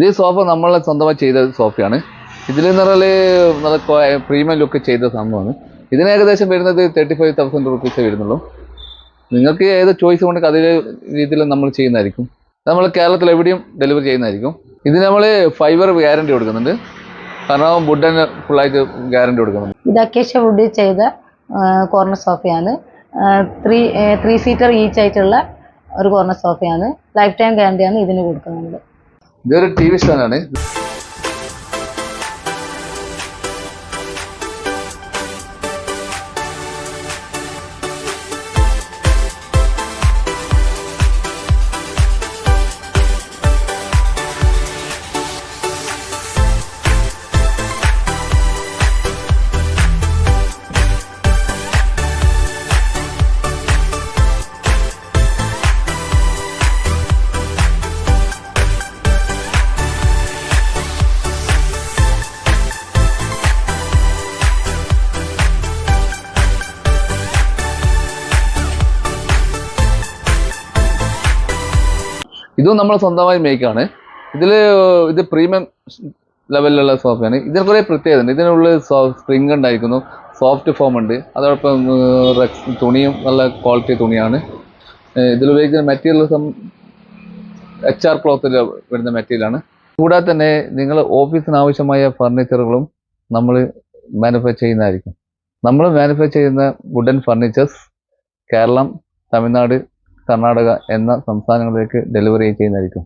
ഈ സോഫ നമ്മൾ സ്വന്തമായി ചെയ്ത സോഫയാണ്. ഇതിലെന്ന് പറഞ്ഞാൽ നല്ല പ്രീമിയം ലുക്ക് ചെയ്ത സംഭവമാണ്. ഇതിന് ഏകദേശം വരുന്നത് 35,000 റുപ്പീസേ വരുന്നുള്ളൂ. നിങ്ങൾക്ക് ഏത് ചോയ്സ് കൊണ്ട് അതേ രീതിയിൽ നമ്മൾ ചെയ്യുന്നതായിരിക്കും. നമ്മൾ കേരളത്തിൽ എവിടെയും ഡെലിവറി ചെയ്യുന്നതായിരിക്കും. ഇതിന് നമ്മൾ ഫൈബർ ഗ്യാരണ്ടി കൊടുക്കുന്നുണ്ട്. കാരണം വുഡിന് ഫുള്ളായിട്ട് ഗ്യാരണ്ടി കൊടുക്കുന്നുണ്ട്. ഇത് അക്കേഷ്യ വുഡ് ചെയ്ത കോർണർ സോഫയാണ്. 3 സീറ്റർ ഈച്ച് ആയിട്ടുള്ള ഒരു കോർണർ സോഫയാണ്. ലൈഫ് ടൈം ഗ്യാരണ്ടിയാണ് ഇതിന് കൊടുക്കുന്നുണ്ട്. ഇതൊരു TV സ്റ്റാൻഡാണ്. ഇതും നമ്മൾ സ്വന്തമായി മേക്കാണ്. ഇത് പ്രീമിയം ലെവലിലുള്ള സോഫയാണ്. ഇതിന് കുറേ പ്രത്യേകത ഉണ്ട്. ഇതിനുള്ളിൽ സ്പ്രിങ് ഉണ്ടായിരിക്കുന്നു, സോഫ്റ്റ് ഫോം ഉണ്ട്, അതോടൊപ്പം തുണിയും നല്ല ക്വാളിറ്റി തുണിയാണ്. ഇതിലുപയോഗിക്കുന്ന മെറ്റീരിയൽ HR ക്ലോത്തിൽ വരുന്ന മെറ്റീരിയലാണ്. കൂടാതെ തന്നെ നിങ്ങൾ ഓഫീസിന് ആവശ്യമായ ഫർണിച്ചറുകളും നമ്മൾ മാനുഫാക്ചർ ചെയ്യുന്നതായിരിക്കും. നമ്മൾ മാനുഫാക്ചർ ചെയ്യുന്ന വുഡൻ ഫർണിച്ചേഴ്സ് കേരളം, തമിഴ്നാട്, കർണാടക എന്ന സംസ്ഥാനങ്ങളിലേക്ക് ഡെലിവറി ചെയ്യുന്നതായിരിക്കും.